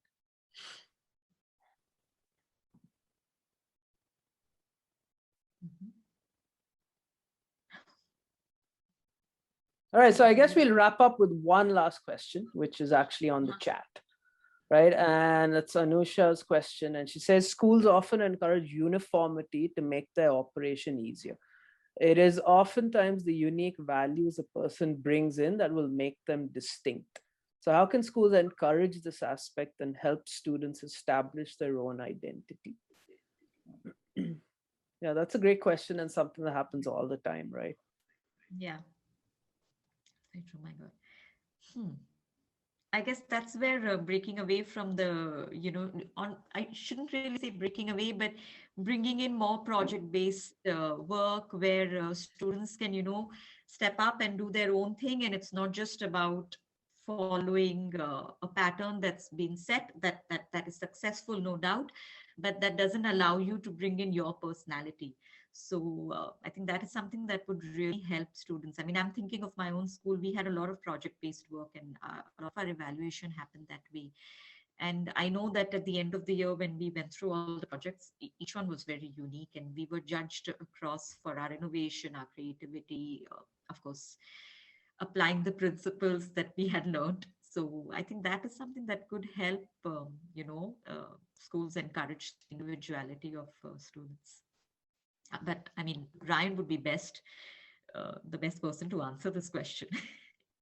All right, so I guess we'll wrap up with one last question, which is actually on the chat, right? And it's Anusha's question, and she says, schools often encourage uniformity to make their operation easier. It is oftentimes the unique values a person brings in that will make them distinct. So how can schools encourage this aspect and help students establish their own identity? Yeah, that's a great question and something that happens all the time, right? Yeah. Oh my God. I guess that's where breaking away from the, I shouldn't really say breaking away, but bringing in more project-based work where students can, step up and do their own thing. And it's not just about following a pattern that's been set, that is successful, no doubt, but that doesn't allow you to bring in your personality. So I think that is something that would really help students. I mean, I'm thinking of my own school. We had a lot of project-based work, and a lot of our evaluation happened that way. And I know that at the end of the year, when we went through all the projects, each one was very unique, and we were judged across for our innovation, our creativity, of course, applying the principles that we had learned. So I think that is something that could help, schools encourage the individuality of students. But I mean, Ryan would be the best person to answer this question.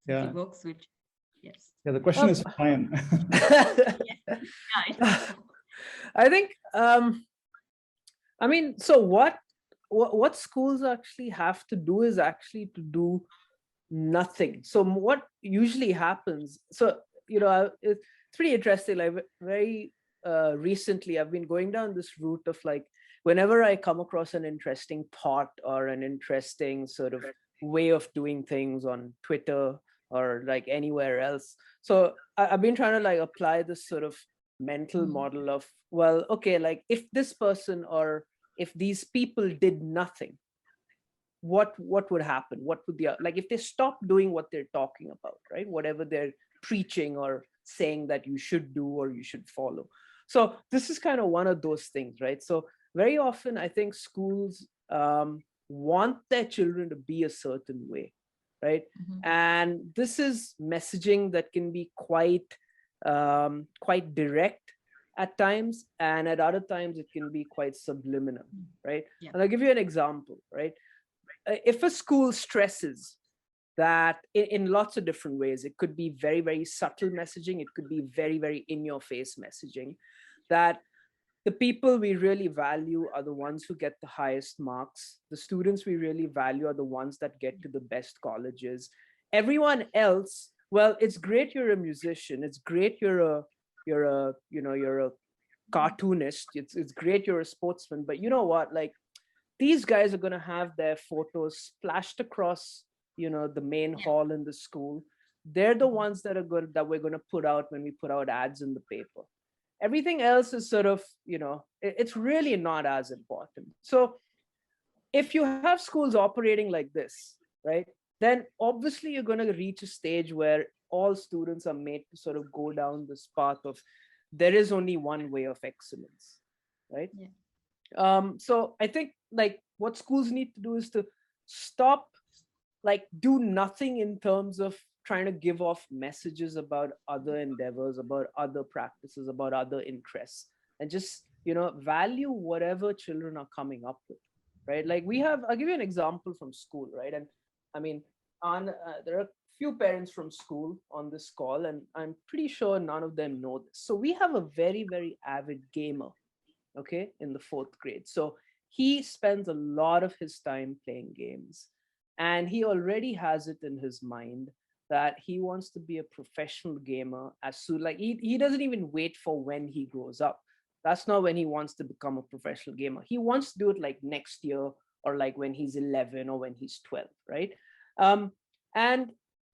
Since he works with, yes. Yeah, the question is Ryan. I think, I mean, so what schools actually have to do is actually to do nothing. So what usually happens, so, it's pretty interesting. Like very recently, I've been going down this route of like, whenever I come across an interesting thought or an interesting sort of way of doing things on Twitter or like anywhere else. So I've been trying to like apply this sort of mental model of, well, okay, like if this person or if these people did nothing, what would happen? What would the, like if they stop doing what they're talking about, right? Whatever they're preaching or saying that you should do or you should follow. So this is kind of one of those things, right? So very often I think schools want their children to be a certain way, right? And this is messaging that can be quite direct at times, and at other times it can be quite subliminal, right? And I'll give you an example, right? If a school stresses that in lots of different ways, it could be very, very subtle messaging, it could be very, very in your face messaging, that the people we really value are the ones who get the highest marks. The students we really value are the ones that get to the best colleges. Everyone else, well, it's great you're a musician. It's great you're a cartoonist. It's great you're a sportsman. But you know what? Like these guys are going to have their photos splashed across, the main hall in the school. They're the ones that we're going to put out when we put out ads in the paper. Everything else is sort of, it's really not as important. So if you have schools operating like this, right, then obviously you're going to reach a stage where all students are made to sort of go down this path of there is only one way of excellence, right? Yeah. So I think like what schools need to do is to stop, like do nothing in terms of trying to give off messages about other endeavors, about other practices, about other interests, and just, value whatever children are coming up with, right? Like I'll give you an example from school, right? And I mean, there are a few parents from school on this call, and I'm pretty sure none of them know this. So we have a very, very avid gamer, okay, in the 4th grade. So he spends a lot of his time playing games, and he already has it in his mind that he wants to be a professional gamer as soon, like he doesn't even wait for when he grows up. That's not when he wants to become a professional gamer. He wants to do it like next year, or like when he's 11 or when he's 12, right? And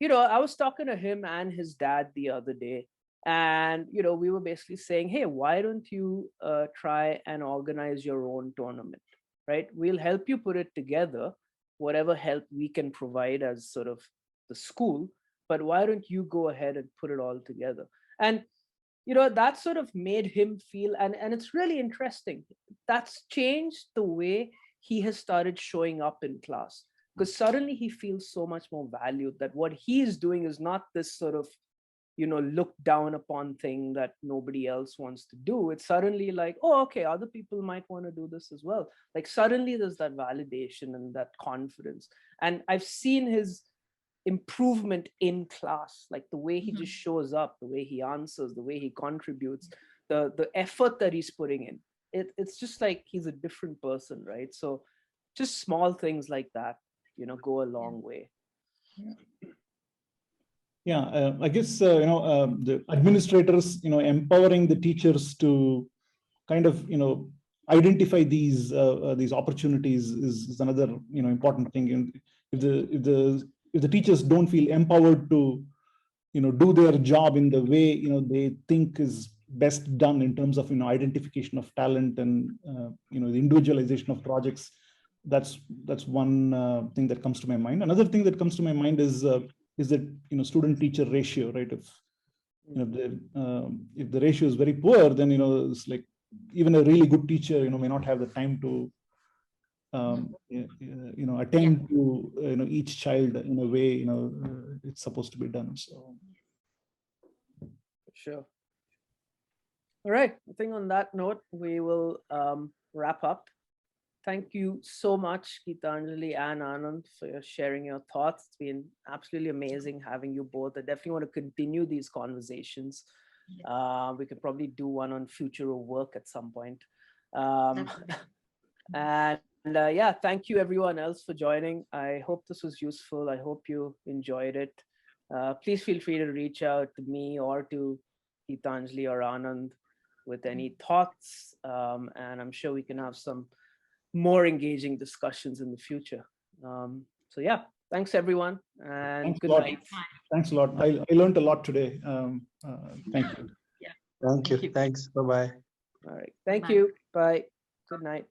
I was talking to him and his dad the other day, and we were basically saying, hey, why don't you try and organize your own tournament, right? We'll help you put it together, whatever help we can provide as sort of the school, but why don't you go ahead and put it all together? And that sort of made him feel, and it's really interesting, that's changed the way he has started showing up in class, because suddenly he feels so much more valued, that what he is doing is not this sort of look down upon thing that nobody else wants to do. It's suddenly like, oh, okay, other people might want to do this as well. Like suddenly there's that validation and that confidence. And I've seen his improvement in class, like the way he just shows up, the way he answers, the way he contributes, the effort that he's putting in. It's just like he's a different person, right? So just small things like that, go a long way. Yeah, I guess the administrators, empowering the teachers to kind of identify these opportunities is another important thing. And if the teachers don't feel empowered to do their job in the way they think is best done in terms of identification of talent and the individualization of projects, that's one thing that comes to my mind. Another thing that comes to my mind is that student teacher ratio, right? If the ratio is very poor, then it's like even a really good teacher may not have the time to attend to each child in a way it's supposed to be done. So sure. All right, I think on that note we will wrap up. Thank you so much, Geetanjali and Anand, for sharing your thoughts. It's been absolutely amazing having you both. I definitely want to continue these conversations. We could probably do one on future of work at some point. And yeah, thank you everyone else for joining. I hope this was useful. I hope you enjoyed it. Please feel free to reach out to me or to Geetanjali or Anand with any thoughts. And I'm sure we can have some more engaging discussions in the future. So yeah, thanks everyone, and good night. Thanks a lot. I learned a lot today. Thank you. Thank you. Thanks. Bye-bye. All right. Thank you. Bye. Good night.